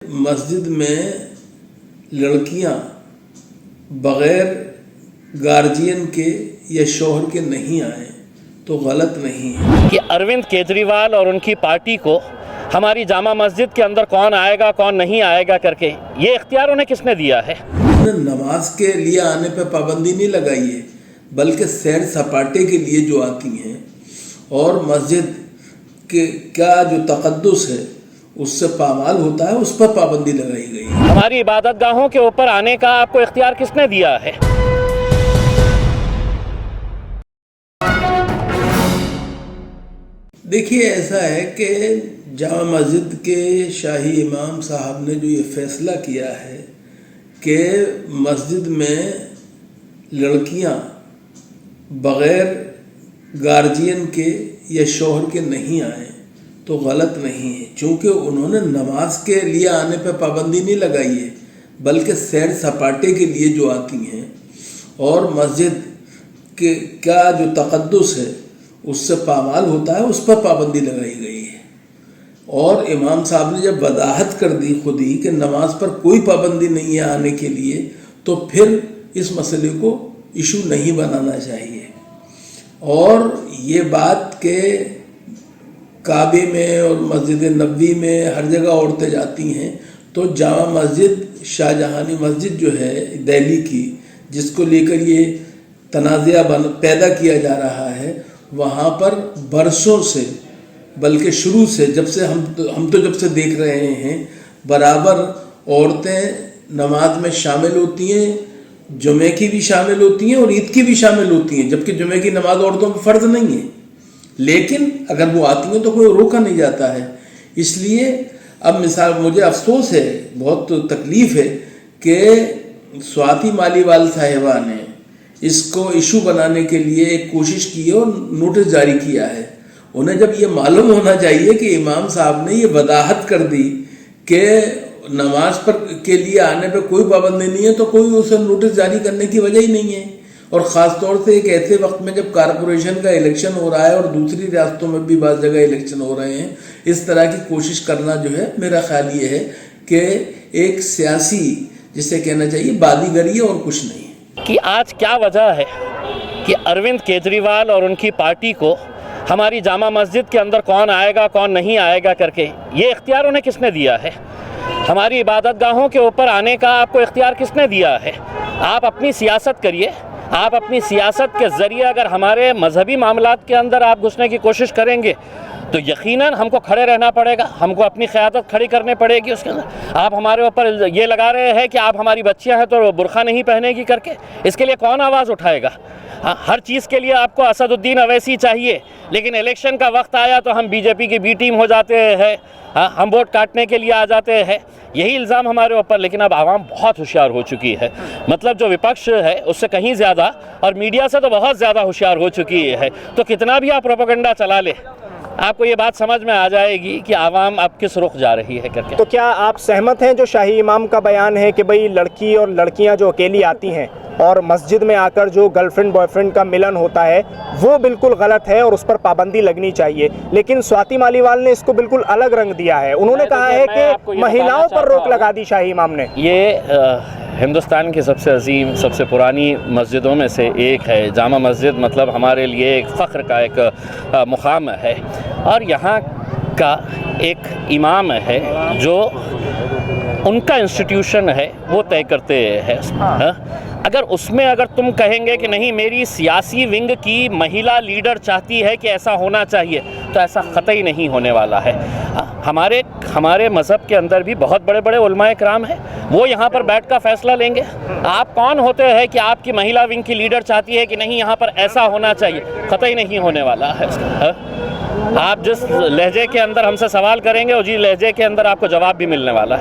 مسجد میں لڑکیاں بغیر گارجین کے یا شوہر کے نہیں آئیں تو غلط نہیں ہے کہ اروند کیجریوال اور ان کی پارٹی کو ہماری جامع مسجد کے اندر کون آئے گا کون نہیں آئے گا کر کے یہ اختیار انہیں کس نے دیا ہے؟ نماز کے لیے آنے پہ پابندی نہیں لگائی ہے، بلکہ سیر سپاٹے کے لیے جو آتی ہیں اور مسجد کے کا جو تقدس ہے اس سے پامال ہوتا ہے، اس پر پابندی لگائی گئی ہے۔ ہماری عبادت گاہوں کے اوپر آنے کا آپ کو اختیار کس نے دیا ہے؟ دیکھیے ایسا ہے کہ جامع مسجد کے شاہی امام صاحب نے جو یہ فیصلہ کیا ہے کہ مسجد میں لڑکیاں بغیر گارجین کے یا شوہر کے نہیں آئیں تو غلط نہیں ہے، چونکہ انہوں نے نماز کے لیے آنے پہ پابندی نہیں لگائی ہے، بلکہ سیر سپاٹے کے لیے جو آتی ہیں اور مسجد کے کا جو تقدس ہے اس سے پامال ہوتا ہے، اس پر پابندی لگائی گئی ہے۔ اور امام صاحب نے جب وضاحت کر دی خود ہی کہ نماز پر کوئی پابندی نہیں ہے آنے کے لیے، تو پھر اس مسئلے کو ایشو نہیں بنانا چاہیے۔ اور یہ بات کہ کعبے میں اور مسجد نبوی میں ہر جگہ عورتیں جاتی ہیں، تو جامع مسجد شاہ جہانی مسجد جو ہے دہلی کی، جس کو لے کر یہ تنازعہ پیدا کیا جا رہا ہے، وہاں پر برسوں سے بلکہ شروع سے جب سے ہم تو جب سے دیکھ رہے ہیں برابر عورتیں نماز میں شامل ہوتی ہیں، جمعے کی بھی شامل ہوتی ہیں اور عید کی بھی شامل ہوتی ہیں، جبکہ جمعے کی نماز عورتوں پر فرض نہیں ہے، لیکن اگر وہ آتی ہیں تو کوئی روکا نہیں جاتا ہے۔ اس لیے اب مثال مجھے افسوس ہے، بہت تکلیف ہے کہ سواتی مالیوال صاحبہ نے اس کو ایشو بنانے کے لیے ایک کوشش کی ہے اور نوٹس جاری کیا ہے۔ انہیں جب یہ معلوم ہونا چاہیے کہ امام صاحب نے یہ وضاحت کر دی کہ نماز پر کے لیے آنے پہ کوئی پابندی نہیں ہے، تو کوئی اسے نوٹس جاری کرنے کی وجہ ہی نہیں ہے۔ اور خاص طور سے ایک ایسے وقت میں جب کارپوریشن کا الیکشن ہو رہا ہے اور دوسری ریاستوں میں بھی بعض جگہ الیکشن ہو رہے ہیں، اس طرح کی کوشش کرنا جو ہے میرا خیال یہ ہے کہ ایک سیاسی جسے کہنا چاہیے بادی گری ہے اور کچھ نہیں ہے۔ کہ آج کیا وجہ ہے کہ اروند کیجریوال اور ان کی پارٹی کو ہماری جامع مسجد کے اندر کون آئے گا کون نہیں آئے گا کر کے یہ اختیار انہیں کس نے دیا ہے؟ ہماری عبادت گاہوں کے اوپر آنے کا آپ کو اختیار کس نے دیا ہے؟ آپ اپنی سیاست کریے، آپ اپنی سیاست کے ذریعے اگر ہمارے مذہبی معاملات کے اندر آپ گھسنے کی کوشش کریں گے تو یقیناً ہم کو کھڑے رہنا پڑے گا، ہم کو اپنی قیادت کھڑی کرنے پڑے گی۔ اس کے اندر آپ ہمارے اوپر یہ لگا رہے ہیں کہ آپ ہماری بچیاں ہیں تو برقع نہیں پہنے گی کر کے، اس کے لیے کون آواز اٹھائے گا؟ ہر چیز کے لیے آپ کو اسد الدین اویسی چاہیے، لیکن الیکشن کا وقت آیا تو ہم بی جے پی کی بی ٹیم ہو جاتے ہیں، ہم ووٹ کاٹنے کے لیے آ جاتے ہیں، یہی الزام ہمارے اوپر۔ لیکن اب عوام بہت ہوشیار ہو چکی ہے، مطلب جو وپکش ہے اس سے کہیں زیادہ اور میڈیا سے تو بہت زیادہ ہوشیار ہو چکی ہے، تو کتنا بھی آپ پروپیگنڈا چلا لے آپ کو یہ بات سمجھ میں آ جائے گی کہ عوام اب کس رخ جا رہی ہے کر کے۔ تو کیا آپ سہمت ہیں جو شاہی امام کا بیان ہے کہ بھئی لڑکی اور لڑکیاں جو اکیلی آتی ہیں اور مسجد میں آ کر جو گرل فرینڈ بوائے فرینڈ کا ملن ہوتا ہے وہ بالکل غلط ہے اور اس پر پابندی لگنی چاہیے، لیکن سواتی مالیوال نے اس کو بالکل الگ رنگ دیا ہے، انہوں نے کہا ہے کہ مہیلاؤں پر روک لگا دی شاہی امام نے؟ یہ ہندوستان کی سب سے عظیم سب سے پرانی مسجدوں میں سے ایک ہے۔ جامع مسجد مطلب ہمارے لیے ایک فخر کا ایک مقام ہے، اور یہاں کا ایک امام ہے جو ان کا انسٹیٹیوشن ہے وہ طے کرتے ہیں۔ اگر اس میں اگر تم کہیں گے کہ نہیں میری سیاسی ونگ کی مہیلا لیڈر چاہتی ہے کہ ایسا ہونا چاہیے، تو ایسا قطعی نہیں ہونے والا ہے۔ ہمارے مذہب کے اندر بھی بہت بڑے بڑے علماء کرام ہیں، وہ یہاں پر بیٹھ کر فیصلہ لیں گے۔ آپ کون ہوتے ہیں کہ آپ کی مہیلا ونگ کی لیڈر چاہتی ہے کہ نہیں یہاں پر ایسا ہونا چاہیے؟ قطعی نہیں ہونے والا ہے۔ آپ جس لہجے کے اندر ہم سے سوال کریں گے اسی لہجے کے اندر آپ کو جواب بھی ملنے والا ہے۔